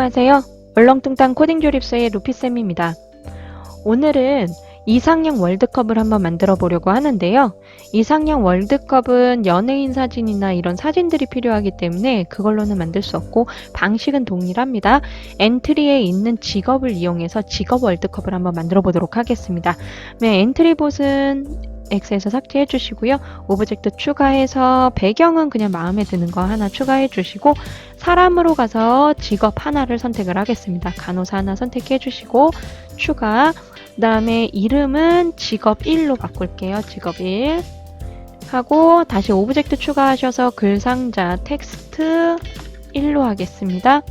안녕하세요. 얼렁뚱땅 코딩 조립서의 루피쌤입니다. 오늘은 이상형 월드컵을 한번 만들어 보려고 하는데요. 이상형 월드컵은 연예인 사진이나 이런 사진들이 필요하기 때문에 그걸로는 만들 수 없고 방식은 동일합니다. 엔트리에 있는 직업을 이용해서 직업 월드컵을 한번 만들어 보도록 하겠습니다. 네, 엔트리봇은 X에서 삭제해 주시고요. 오브젝트 추가해서 배경은 그냥 마음에 드는 거 하나 추가해 주시고 사람으로 가서 직업 하나를 선택을 하겠습니다. 간호사 하나 선택해 주시고 추가, 그 다음에 이름은 직업 1로 바꿀게요. 직업 1 하고 다시 오브젝트 추가하셔서 글상자 텍스트 1로 하겠습니다.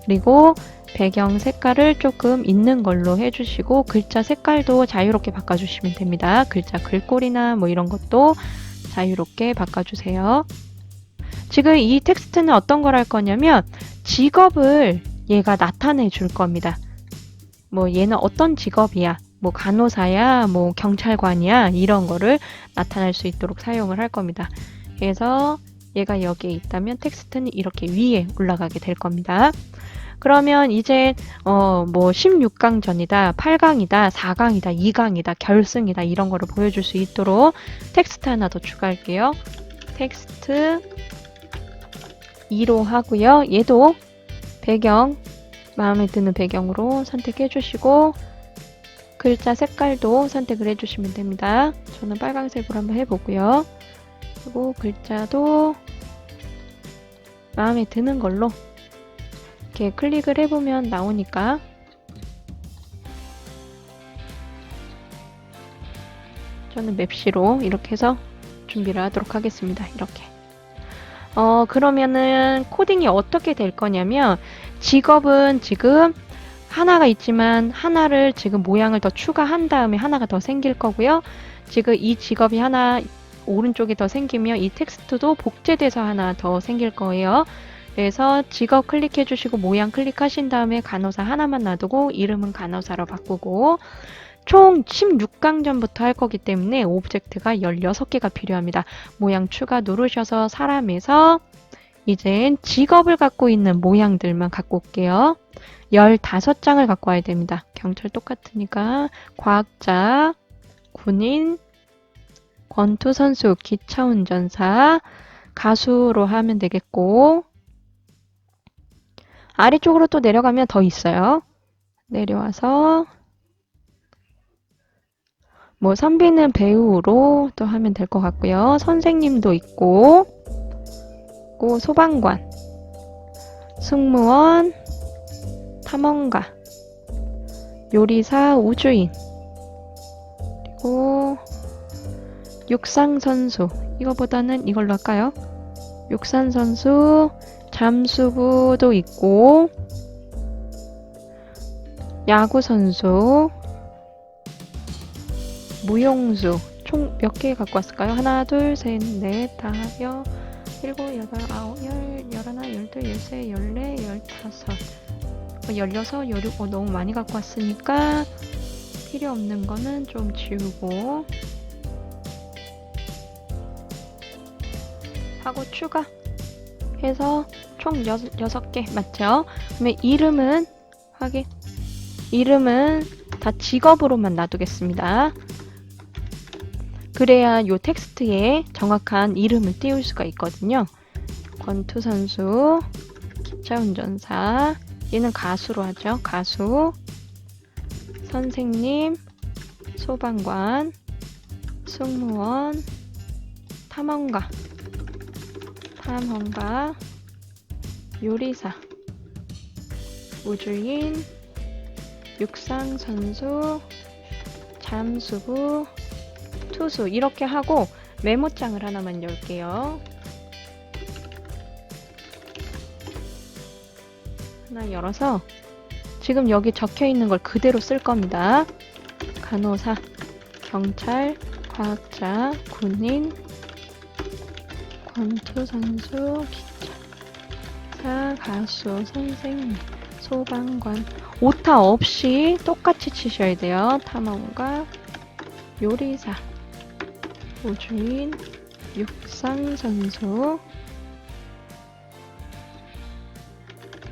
그리고 배경 색깔을 조금 있는 걸로 해주시고 글자 색깔도 자유롭게 바꿔주시면 됩니다. 글자 글꼴이나 뭐 이런 것도 자유롭게 바꿔주세요. 지금 이 텍스트는 어떤 걸 할 거냐면 직업을 얘가 나타내 줄 겁니다. 뭐 얘는 어떤 직업이야, 뭐 간호사야, 뭐 경찰관이야, 이런 거를 나타낼 수 있도록 사용을 할 겁니다. 그래서 얘가 여기에 있다면 텍스트는 이렇게 위에 올라가게 될 겁니다. 그러면 이제 뭐 16강전이다, 8강이다, 4강이다, 2강이다, 결승이다 이런 거를 보여줄 수 있도록 텍스트 하나 더 추가할게요. 텍스트 2로 하고요. 얘도 배경 마음에 드는 배경으로 선택해 주시고 글자 색깔도 선택을 해주시면 됩니다. 저는 빨강색으로 한번 해보고요. 그리고 글자도 마음에 드는 걸로 이렇게 클릭을 해보면 나오니까 저는 맵시로 이렇게 해서 준비를 하도록 하겠습니다. 이렇게. 그러면은 코딩이 어떻게 될 거냐면 직업은 지금 하나가 있지만 하나를 지금 모양을 더 추가한 다음에 하나가 더 생길 거고요. 지금 이 직업이 하나 오른쪽에 더 생기면 이 텍스트도 복제돼서 하나 더 생길 거예요. 그래서 직업 클릭해 주시고 모양 클릭하신 다음에 간호사 하나만 놔두고 이름은 간호사로 바꾸고 총 16강전부터 할 거기 때문에 오브젝트가 16개가 필요합니다. 모양 추가 누르셔서 사람에서 이젠 직업을 갖고 있는 모양들만 갖고 올게요. 15장을 갖고 와야 됩니다. 경찰 똑같으니까 과학자, 군인, 권투선수, 기차운전사, 가수로 하면 되겠고 아래쪽으로 또 내려가면 더 있어요. 내려와서 뭐 선비는 배우로 또 하면 될 것 같고요. 선생님도 있고 소방관, 승무원, 탐험가, 요리사, 우주인, 그리고 육상선수, 이거보다는 이걸로 할까요? 육상선수, 잠수부도 있고 야구선수, 무용수, 총 몇 개 갖고 왔을까요? 하나, 둘, 셋, 넷, 다, 여, 일곱, 여덟, 아홉, 열, 열하나, 열둘, 열세, 열네, 열다섯, 16, 16, 너무 많이 갖고 왔으니까 필요 없는 거는 좀 지우고 하고 추가 해서 총 6개 맞죠? 그러면 이름은 확인, 이름은 다 직업으로만 놔두겠습니다. 그래야 요 텍스트에 정확한 이름을 띄울 수가 있거든요. 권투선수, 기차운전사, 얘는 가수로 하죠. 가수, 선생님, 소방관, 승무원, 탐험가, 요리사, 우주인, 육상선수, 잠수부, 투수 이렇게 하고 메모장을 하나만 열게요. 하나 열어서 지금 여기 적혀 있는 걸 그대로 쓸 겁니다. 간호사, 경찰, 과학자, 군인, 권투선수, 기차, 가수, 선생님, 소방관 오타 없이 똑같이 치셔야 돼요. 탐험가, 요리사, 우주인, 육상선수,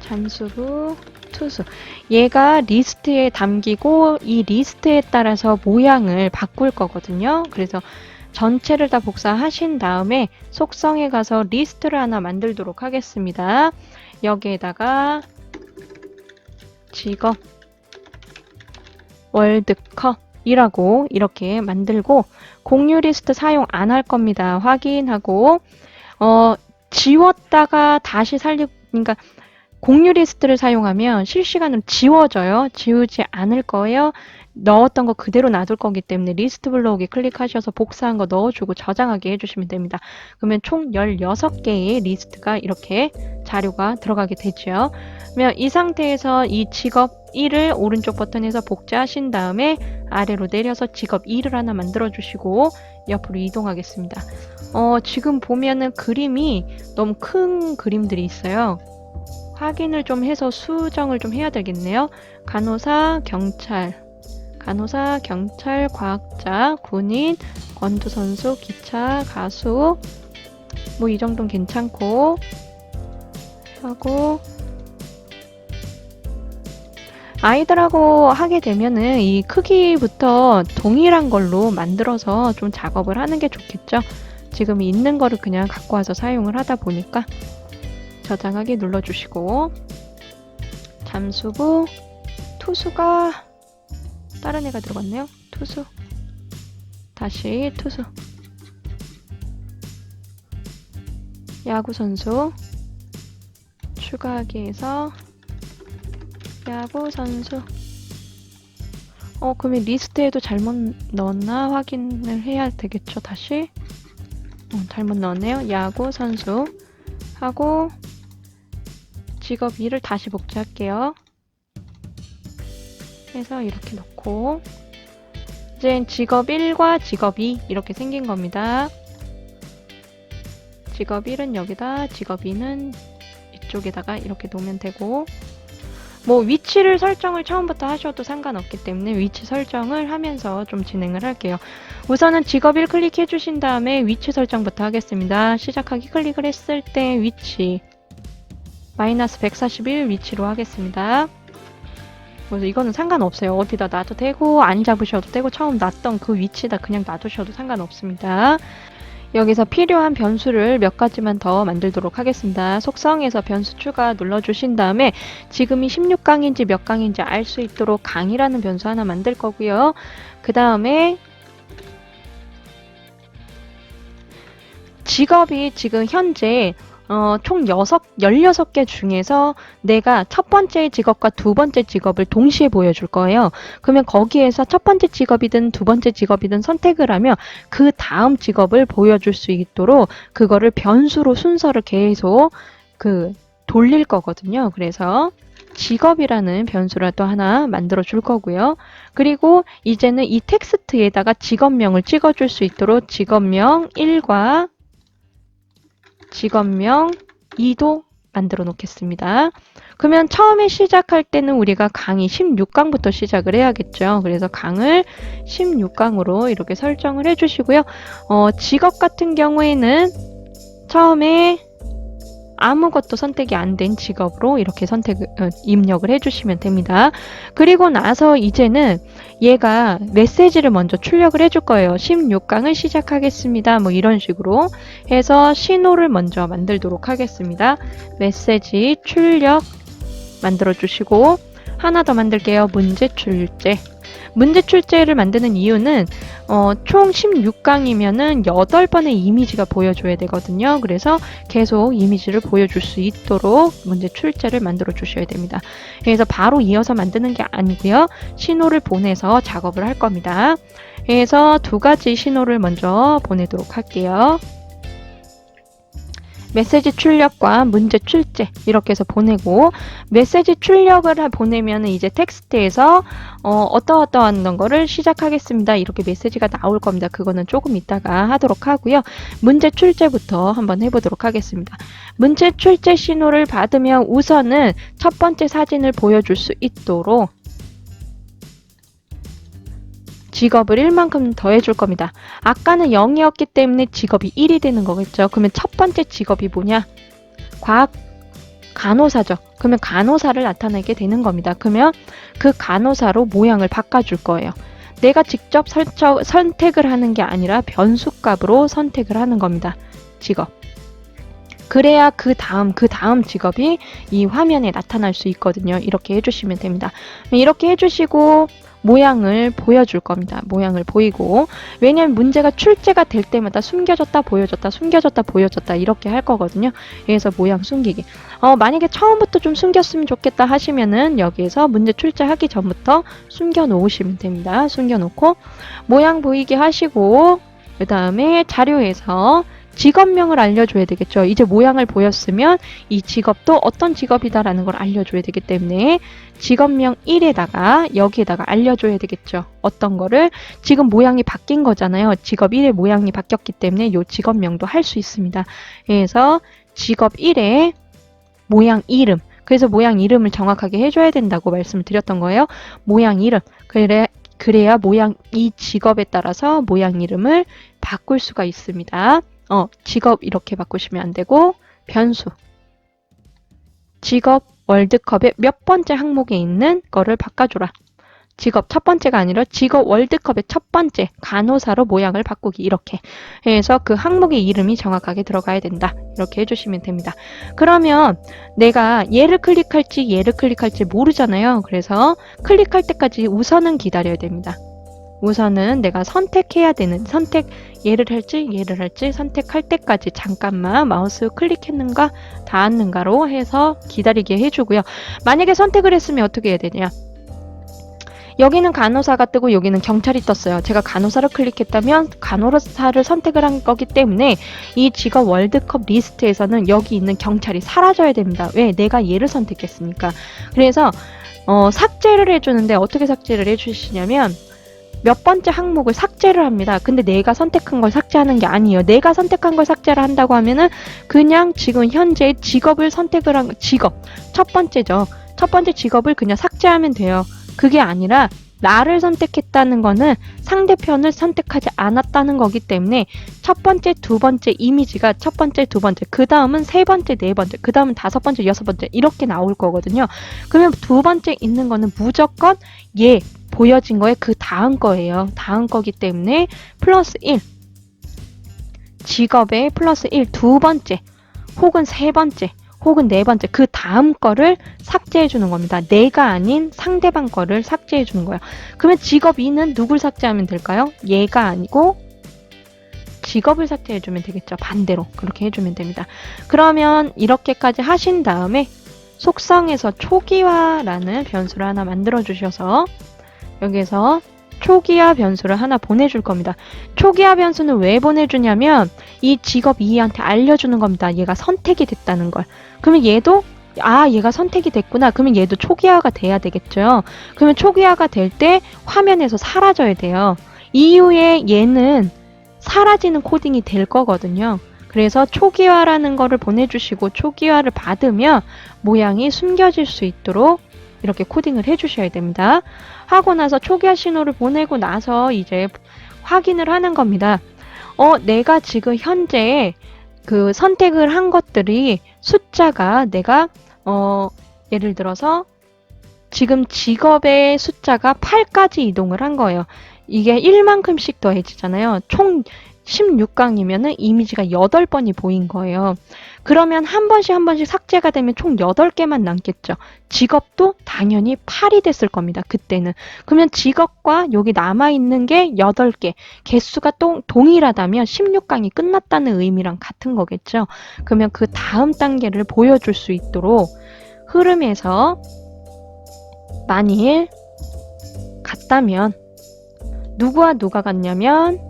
잠수부, 투수. 얘가 리스트에 담기고 이 리스트에 따라서 모양을 바꿀 거거든요. 그래서 전체를 다 복사하신 다음에 속성에 가서 리스트를 하나 만들도록 하겠습니다. 여기에다가 직업 월드컵이라고 이렇게 만들고 공유 리스트 사용 안 할 겁니다. 확인하고 지웠다가 다시 그러니까 공유 리스트를 사용하면 실시간으로 지워져요. 지우지 않을 거예요. 넣었던 거 그대로 놔둘 거기 때문에 리스트 블록에 클릭하셔서 복사한 거 넣어주고 저장하게 해주시면 됩니다. 그러면 총 16개의 리스트가 이렇게 자료가 들어가게 되죠. 그러면 이 상태에서 이 직업 1을 오른쪽 버튼에서 복제하신 다음에 아래로 내려서 직업 2를 하나 만들어 주시고 옆으로 이동하겠습니다. 지금 보면은 그림이 너무 큰 그림들이 있어요. 확인을 좀 해서 수정을 좀 해야 되겠네요. 간호사, 경찰, 과학자, 군인, 권투선수, 기차, 가수 뭐 이 정도는 괜찮고 하고 아이들하고 하게 되면은 이 크기부터 동일한 걸로 만들어서 좀 작업을 하는 게 좋겠죠. 지금 있는 거를 그냥 갖고 와서 사용을 하다 보니까 저장하기 눌러주시고 잠수부 투수가 다른 애가 들어갔네요. 투수 다시 투수 야구선수 추가하기 해서 야구선수 그러면 리스트에도 잘못 넣었나 확인을 해야 되겠죠. 다시 잘못 넣었네요. 야구선수 하고 직업 2를 다시 복제할게요. 해서 이렇게 넣고 이제 직업 1과 직업 2 이렇게 생긴 겁니다. 직업 1은 여기다, 직업 2는 이쪽에다가 이렇게 놓으면 되고 뭐 위치를 설정을 처음부터 하셔도 상관없기 때문에 위치 설정을 하면서 좀 진행을 할게요. 우선은 직업 1 클릭해 주신 다음에 위치 설정부터 하겠습니다. 시작하기 클릭을 했을 때 위치 마이너스 141 위치로 하겠습니다. 그래서 이거는 상관없어요. 어디다 놔도 되고 안 잡으셔도 되고 처음 놨던 그 위치에다 그냥 놔두셔도 상관없습니다. 여기서 필요한 변수를 몇 가지만 더 만들도록 하겠습니다. 속성에서 변수 추가 눌러주신 다음에 지금이 16강인지 몇 강인지 알 수 있도록 강이라는 변수 하나 만들 거고요. 그 다음에 직업이 지금 현재 총 16개 중에서 내가 첫 번째 직업과 두 번째 직업을 동시에 보여줄 거예요. 그러면 거기에서 첫 번째 직업이든 두 번째 직업이든 선택을 하면 그 다음 직업을 보여줄 수 있도록 그거를 변수로 순서를 계속 돌릴 거거든요. 그래서 직업이라는 변수를 또 하나 만들어 줄 거고요. 그리고 이제는 이 텍스트에다가 직업명을 찍어줄 수 있도록 직업명 1과 직업명 2도 만들어 놓겠습니다. 그러면 처음에 시작할 때는 우리가 강의 16강부터 시작을 해야겠죠. 그래서 강을 16강으로 이렇게 설정을 해주시고요. 직업 같은 경우에는 처음에 아무것도 선택이 안 된 직업으로 이렇게 입력을 해주시면 됩니다. 그리고 나서 이제는 얘가 메시지를 먼저 출력을 해줄 거예요. 16강을 시작하겠습니다. 뭐 이런 식으로 해서 신호를 먼저 만들도록 하겠습니다. 메시지 출력 만들어 주시고 하나 더 만들게요. 문제 출제. 문제 출제를 만드는 이유는 총 16강이면은 8번의 이미지가 보여줘야 되거든요. 그래서 계속 이미지를 보여줄 수 있도록 문제 출제를 만들어 주셔야 됩니다. 그래서 바로 이어서 만드는 게 아니고요. 신호를 보내서 작업을 할 겁니다. 그래서 두 가지 신호를 먼저 보내도록 할게요. 메시지 출력과 문제 출제 이렇게 해서 보내고 메시지 출력을 보내면 이제 텍스트에서 어떠한 거를 시작하겠습니다. 이렇게 메시지가 나올 겁니다. 그거는 조금 이따가 하도록 하고요. 문제 출제부터 한번 해보도록 하겠습니다. 문제 출제 신호를 받으면 우선은 첫 번째 사진을 보여줄 수 있도록 직업을 1만큼 더해줄 겁니다. 아까는 0이었기 때문에 직업이 1이 되는 거겠죠. 그러면 첫 번째 직업이 뭐냐? 간호사죠. 그러면 간호사를 나타내게 되는 겁니다. 그러면 그 간호사로 모양을 바꿔줄 거예요. 내가 직접 선택을 하는 게 아니라 변수값으로 선택을 하는 겁니다. 직업. 그래야 그 다음 직업이 이 화면에 나타날 수 있거든요. 이렇게 해주시면 됩니다. 이렇게 해주시고 모양을 보여줄 겁니다. 모양을 보이고, 왜냐하면 문제가 출제가 될 때마다 숨겨졌다 보여졌다 숨겨졌다 보여졌다 이렇게 할 거거든요. 그래서 모양 숨기기. 만약에 처음부터 좀 숨겼으면 좋겠다 하시면은 여기에서 문제 출제하기 전부터 숨겨 놓으시면 됩니다. 숨겨 놓고 모양 보이게 하시고, 그 다음에 자료에서 직업명을 알려줘야 되겠죠. 이제 모양을 보였으면 이 직업도 어떤 직업이다라는 걸 알려줘야 되기 때문에 직업명 1에다가 여기에다가 알려줘야 되겠죠. 어떤 거를 지금 모양이 바뀐 거잖아요. 직업 1의 모양이 바뀌었기 때문에 이 직업명도 할 수 있습니다. 그래서 직업 1의 모양 이름. 그래서 모양 이름을 정확하게 해줘야 된다고 말씀을 드렸던 거예요. 모양 이름. 그래야 모양 이 직업에 따라서 모양 이름을 바꿀 수가 있습니다. 직업 이렇게 바꾸시면 안 되고, 변수. 직업 월드컵의 몇 번째 항목에 있는 거를 바꿔줘라. 직업 첫 번째가 아니라 직업 월드컵의 첫 번째 간호사로 모양을 바꾸기. 이렇게 해서 그 항목의 이름이 정확하게 들어가야 된다. 이렇게 해주시면 됩니다. 그러면 내가 얘를 클릭할지 모르잖아요. 그래서 클릭할 때까지 우선은 기다려야 됩니다. 우선은 내가 선택해야 되는 얘를 할지 선택할 때까지 잠깐만 마우스 클릭했는가 닿았는가로 해서 기다리게 해주고요. 만약에 선택을 했으면 어떻게 해야 되냐? 여기는 간호사가 뜨고 여기는 경찰이 떴어요. 제가 간호사를 클릭했다면 간호사를 선택을 한 거기 때문에 이 직업 월드컵 리스트에서는 여기 있는 경찰이 사라져야 됩니다. 왜? 내가 얘를 선택했으니까. 그래서 삭제를 해주는데 어떻게 삭제를 해주시냐면 몇 번째 항목을 삭제를 합니다. 근데 내가 선택한 걸 삭제하는 게 아니에요. 내가 선택한 걸 삭제를 한다고 하면은 그냥 지금 현재 직업을 선택을 한 직업 첫 번째죠. 첫 번째 직업을 그냥 삭제하면 돼요. 그게 아니라 나를 선택했다는 거는 상대편을 선택하지 않았다는 거기 때문에 첫 번째, 두 번째 이미지가 첫 번째, 두 번째, 그 다음은 세 번째, 네 번째, 그 다음은 다섯 번째, 여섯 번째 이렇게 나올 거거든요. 그러면 두 번째 있는 거는 무조건 얘 보여진 거에 그 다음 거예요. 다음 거기 때문에 플러스 1 직업에 플러스 1 두 번째 혹은 세 번째 혹은 네 번째 그 다음 거를 삭제해 주는 겁니다. 내가 아닌 상대방 거를 삭제해 주는 거예요. 그러면 직업 2는 누굴 삭제하면 될까요? 얘가 아니고 직업을 삭제해 주면 되겠죠. 반대로 그렇게 해주면 됩니다. 그러면 이렇게까지 하신 다음에 속성에서 초기화라는 변수를 하나 만들어 주셔서 여기에서 초기화 변수를 하나 보내줄 겁니다. 초기화 변수는 왜 보내주냐면 이 직업 2한테 알려주는 겁니다. 얘가 선택이 됐다는 걸. 그러면 얘도 얘가 선택이 됐구나. 그러면 얘도 초기화가 돼야 되겠죠. 그러면 초기화가 될 때 화면에서 사라져야 돼요. 이후에 얘는 사라지는 코딩이 될 거거든요. 그래서 초기화라는 거를 보내주시고 초기화를 받으면 모양이 숨겨질 수 있도록 이렇게 코딩을 해주셔야 됩니다. 하고 나서 초기화 신호를 보내고 나서 이제 확인을 하는 겁니다. 내가 지금 현재 그 선택을 한 것들이 숫자가 내가 예를 들어서 지금 직업의 숫자가 8까지 이동을 한 거예요. 이게 1만큼씩 더해지잖아요. 총 16강이면은 이미지가 8번이 보인 거예요. 그러면 한 번씩 삭제가 되면 총 8개만 남겠죠. 직업도 당연히 8이 됐을 겁니다. 그때는. 그러면 직업과 여기 남아있는 게 8개. 개수가 또 동일하다면 16강이 끝났다는 의미랑 같은 거겠죠. 그러면 그 다음 단계를 보여줄 수 있도록 흐름에서 만일 같다면 누구와 누가 같냐면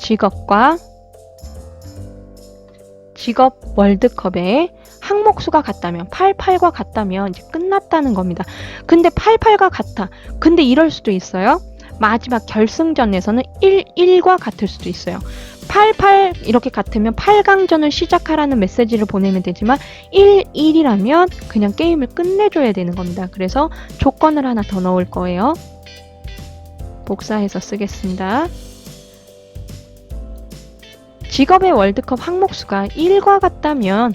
직업과 직업 월드컵의 항목수가 같다면 88과 같다면 이제 끝났다는 겁니다. 근데 88과 같아. 근데 이럴 수도 있어요. 마지막 결승전에서는 1과 같을 수도 있어요. 88 이렇게 같으면 8강전을 시작하라는 메시지를 보내면 되지만 1이라면 그냥 게임을 끝내줘야 되는 겁니다. 그래서 조건을 하나 더 넣을 거예요. 복사해서 쓰겠습니다. 직업의 월드컵 항목수가 1과 같다면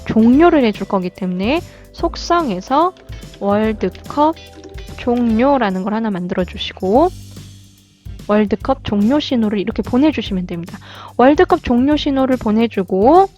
종료를 해줄 거기 때문에 속성에서 월드컵 종료라는 걸 하나 만들어 주시고 월드컵 종료 신호를 이렇게 보내주시면 됩니다. 월드컵 종료 신호를 보내주고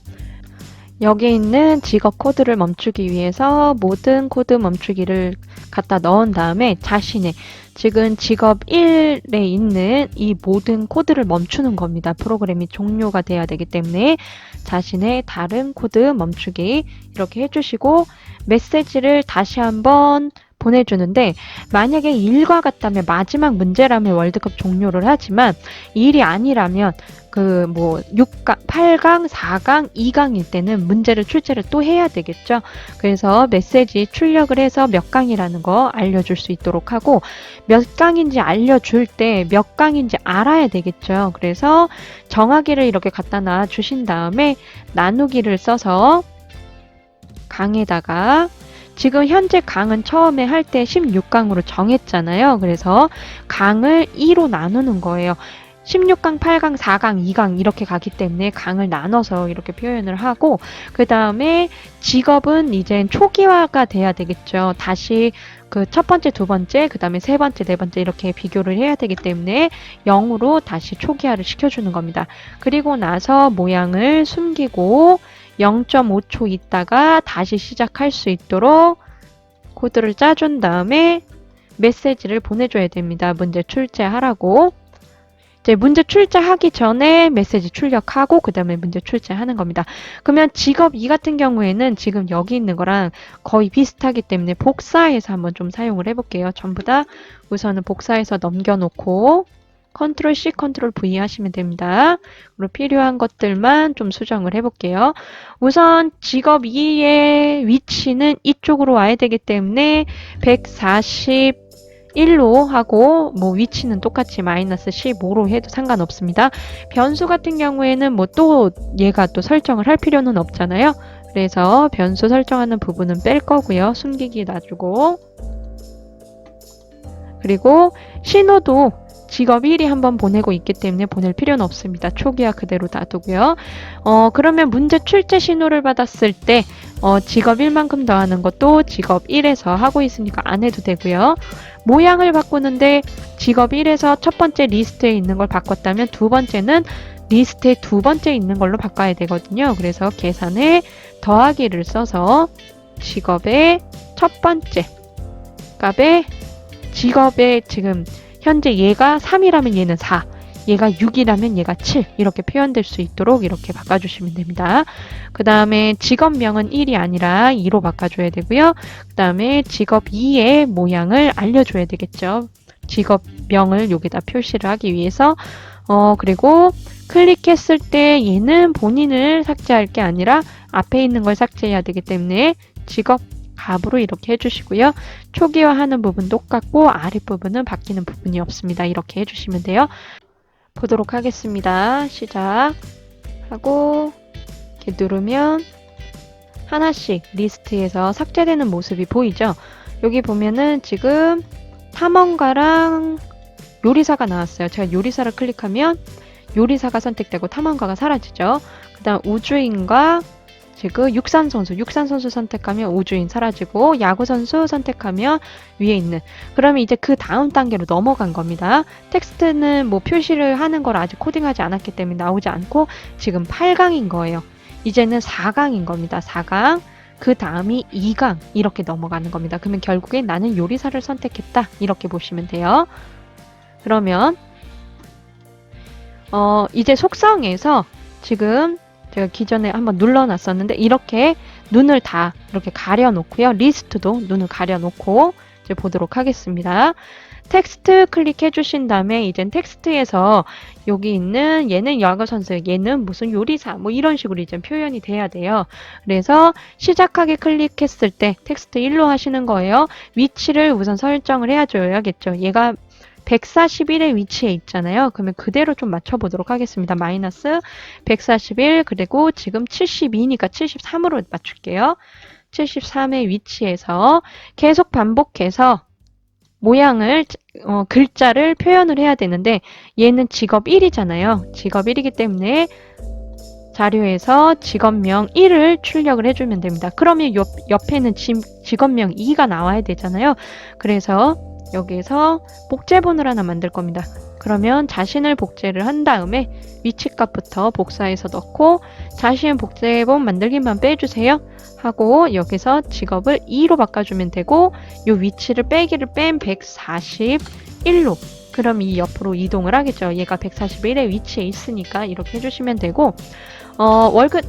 여기 있는 직업 코드를 멈추기 위해서 모든 코드 멈추기를 갖다 넣은 다음에 자신의 지금 직업 1에 있는 이 모든 코드를 멈추는 겁니다. 프로그램이 종료가 돼야 되기 때문에 자신의 다른 코드 멈추기 이렇게 해주시고 메시지를 다시 한번 보내주는데 만약에 1과 같다면 마지막 문제라면 월드컵 종료를 하지만 1이 아니라면 그 뭐 6강, 8강, 4강, 2강일 때는 문제를 출제를 또 해야 되겠죠. 그래서 메시지 출력을 해서 몇 강이라는 거 알려줄 수 있도록 하고 몇 강인지 알려줄 때 몇 강인지 알아야 되겠죠. 그래서 정하기를 이렇게 갖다 놔 주신 다음에 나누기를 써서 강에다가 지금 현재 강은 처음에 할 때 16강으로 정했잖아요. 그래서 강을 2로 나누는 거예요. 16강, 8강, 4강, 2강 이렇게 가기 때문에 강을 나눠서 이렇게 표현을 하고 그 다음에 직업은 이제 초기화가 돼야 되겠죠. 다시 그 첫 번째, 두 번째, 그 다음에 세 번째, 네 번째 이렇게 비교를 해야 되기 때문에 0으로 다시 초기화를 시켜주는 겁니다. 그리고 나서 모양을 숨기고 0.5초 있다가 다시 시작할 수 있도록 코드를 짜준 다음에 메시지를 보내줘야 됩니다. 문제 출제하라고. 이제 문제 출제하기 전에 메시지 출력하고 그 다음에 문제 출제하는 겁니다. 그러면 직업 2 같은 경우에는 지금 여기 있는 거랑 거의 비슷하기 때문에 복사해서 한번 좀 사용을 해볼게요. 전부 다 우선은 복사해서 넘겨놓고 컨트롤 C, 컨트롤 V 하시면 됩니다. 그리고 필요한 것들만 좀 수정을 해볼게요. 우선 직업 2의 위치는 이쪽으로 와야 되기 때문에 141로 하고 뭐 위치는 똑같이 마이너스 15로 해도 상관없습니다. 변수 같은 경우에는 뭐 또 얘가 또 설정을 할 필요는 없잖아요. 그래서 변수 설정하는 부분은 뺄 거고요. 숨기기 놔주고 그리고 신호도 직업 1이 한번 보내고 있기 때문에 보낼 필요는 없습니다. 초기화 그대로 놔두고요. 그러면 문제 출제 신호를 받았을 때 직업 1만큼 더하는 것도 직업 1에서 하고 있으니까 안 해도 되고요. 모양을 바꾸는데 직업 1에서 첫 번째 리스트에 있는 걸 바꿨다면 두 번째는 리스트에 두 번째 있는 걸로 바꿔야 되거든요. 그래서 계산에 더하기를 써서 직업의 첫 번째 값에 직업의 지금 현재 얘가 3이라면 얘는 4, 얘가 6이라면 얘가 7 이렇게 표현될 수 있도록 이렇게 바꿔주시면 됩니다. 그 다음에 직업명은 1이 아니라 2로 바꿔줘야 되고요. 그 다음에 직업 2의 모양을 알려줘야 되겠죠. 직업명을 여기다 표시를 하기 위해서 그리고 클릭했을 때 얘는 본인을 삭제할 게 아니라 앞에 있는 걸 삭제해야 되기 때문에 직업 값으로 이렇게 해주시고요. 초기화하는 부분 똑같고 아랫부분은 바뀌는 부분이 없습니다. 이렇게 해주시면 돼요. 보도록 하겠습니다. 시작하고 이렇게 누르면 하나씩 리스트에서 삭제되는 모습이 보이죠? 여기 보면은 지금 탐험가랑 요리사가 나왔어요. 제가 요리사를 클릭하면 요리사가 선택되고 탐험가가 사라지죠. 그 다음 우주인과 지금 육산선수 선택하면 우주인 사라지고 야구선수 선택하면 위에 있는 그러면 이제 그 다음 단계로 넘어간 겁니다. 텍스트는 뭐 표시를 하는 걸 아직 코딩하지 않았기 때문에 나오지 않고 지금 8강인 거예요. 이제는 4강인 겁니다. 4강 그 다음이 2강 이렇게 넘어가는 겁니다. 그러면 결국에 나는 요리사를 선택했다 이렇게 보시면 돼요. 그러면 이제 속성에서 지금 제가 기존에 한번 눌러놨었는데 이렇게 눈을 다 이렇게 가려놓고요. 리스트도 눈을 가려놓고 이제 보도록 하겠습니다. 텍스트 클릭해 주신 다음에 이젠 텍스트에서 여기 있는 얘는 야구선수, 얘는 무슨 요리사 뭐 이런 식으로 이제 표현이 돼야 돼요. 그래서 시작하기 클릭했을 때 텍스트 1로 하시는 거예요. 위치를 우선 설정을 해줘야겠죠. 얘가 141의 위치에 있잖아요. 그러면 그대로 좀 맞춰보도록 하겠습니다. 마이너스 141 그리고 지금 72니까 73으로 맞출게요. 73의 위치에서 계속 반복해서 모양을 글자를 표현을 해야 되는데 얘는 직업 1이잖아요. 직업 1이기 때문에 자료에서 직업명 1을 출력을 해주면 됩니다. 그러면 옆에는 직업명 2가 나와야 되잖아요. 그래서 여기에서 복제본을 하나 만들 겁니다. 그러면 자신을 복제를 한 다음에 위치값부터 복사해서 넣고 자신 복제본 만들기만 빼주세요. 하고 여기서 직업을 2로 바꿔주면 되고 이 위치를 빼기를 뺀 141로 그럼 이 옆으로 이동을 하겠죠. 얘가 141의 위치에 있으니까 이렇게 해주시면 되고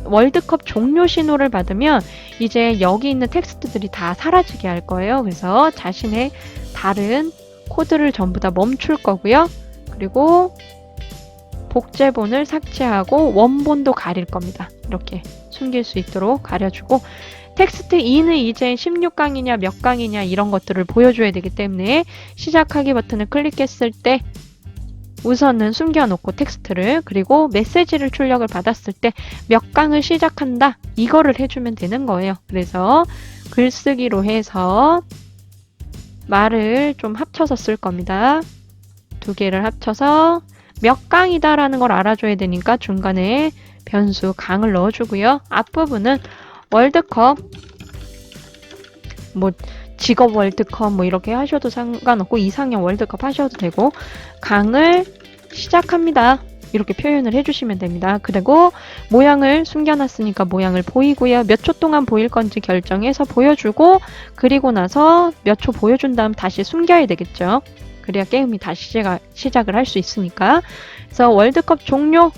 월드컵 종료 신호를 받으면 이제 여기 있는 텍스트들이 다 사라지게 할 거예요. 그래서 자신의 다른 코드를 전부 다 멈출 거고요. 그리고 복제본을 삭제하고 원본도 가릴 겁니다. 이렇게 숨길 수 있도록 가려주고 텍스트 2는 이제 16강이냐 몇 강이냐 이런 것들을 보여줘야 되기 때문에 시작하기 버튼을 클릭했을 때 우선은 숨겨놓고 텍스트를 그리고 메시지를 출력을 받았을 때 몇 강을 시작한다 이거를 해주면 되는 거예요. 그래서 글쓰기로 해서 말을 좀 합쳐서 쓸 겁니다. 두 개를 합쳐서 몇 강이다 라는 걸 알아줘야 되니까 중간에 변수 강을 넣어주고요. 앞부분은 월드컵 뭐 직업 월드컵 뭐 이렇게 하셔도 상관없고 이상형 월드컵 하셔도 되고 강을 시작합니다. 이렇게 표현을 해주시면 됩니다. 그리고 모양을 숨겨놨으니까 모양을 보이고요. 몇 초 동안 보일 건지 결정해서 보여주고 그리고 나서 몇 초 보여준 다음 다시 숨겨야 되겠죠. 그래야 게임이 다시 시작을 할 수 있으니까. 그래서 월드컵 종료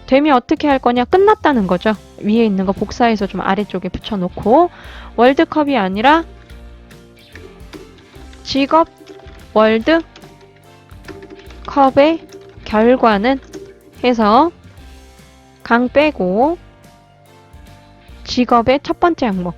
되면 어떻게 할 거냐? 끝났다는 거죠. 위에 있는 거 복사해서 좀 아래쪽에 붙여놓고 월드컵이 아니라 직업 월드컵의 결과는 해서 강 빼고 직업의 첫 번째 항목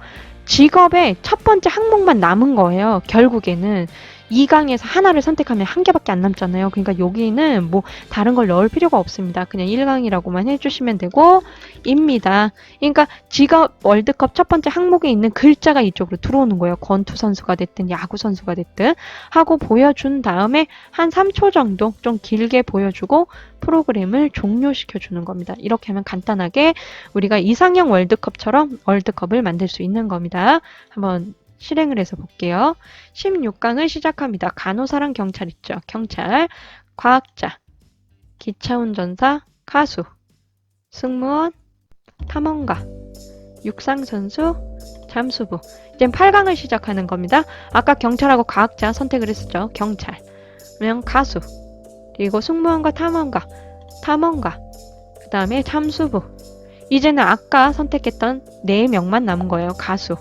직업의 첫 번째 항목만 남은 거예요. 결국에는 2강에서 하나를 선택하면 한 개밖에 안 남잖아요. 그러니까 여기는 뭐 다른 걸 넣을 필요가 없습니다. 그냥 1강이라고만 해주시면 되고 입니다. 그러니까 직업 월드컵 첫 번째 항목에 있는 글자가 이쪽으로 들어오는 거예요. 권투 선수가 됐든 야구 선수가 됐든 하고 보여준 다음에 한 3초 정도 좀 길게 보여주고 프로그램을 종료시켜 주는 겁니다. 이렇게 하면 간단하게 우리가 이상형 월드컵처럼 월드컵을 만들 수 있는 겁니다. 한번 실행을 해서 볼게요. 16강을 시작합니다. 간호사랑 경찰 있죠. 경찰, 과학자, 기차운전사, 가수, 승무원, 탐험가, 육상선수, 잠수부. 이제 8강을 시작하는 겁니다. 아까 경찰하고 과학자 선택을 했었죠. 경찰, 그러면 가수, 그리고 승무원과 탐험가, 그 다음에 잠수부. 이제는 아까 선택했던 4명만 남은 거예요. 가수,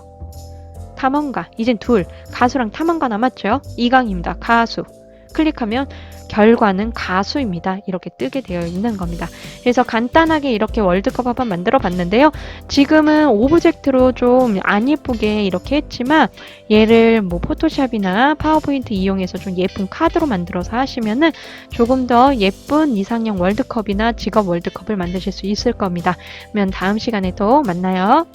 탐험가, 이젠 둘, 가수랑 탐험가 남았죠. 2강입니다. 가수. 클릭하면 결과는 가수입니다. 이렇게 뜨게 되어 있는 겁니다. 그래서 간단하게 이렇게 월드컵 한번 만들어 봤는데요. 지금은 오브젝트로 좀 안 예쁘게 이렇게 했지만 얘를 뭐 포토샵이나 파워포인트 이용해서 좀 예쁜 카드로 만들어서 하시면은 조금 더 예쁜 이상형 월드컵이나 직업 월드컵을 만드실 수 있을 겁니다. 그러면 다음 시간에 또 만나요.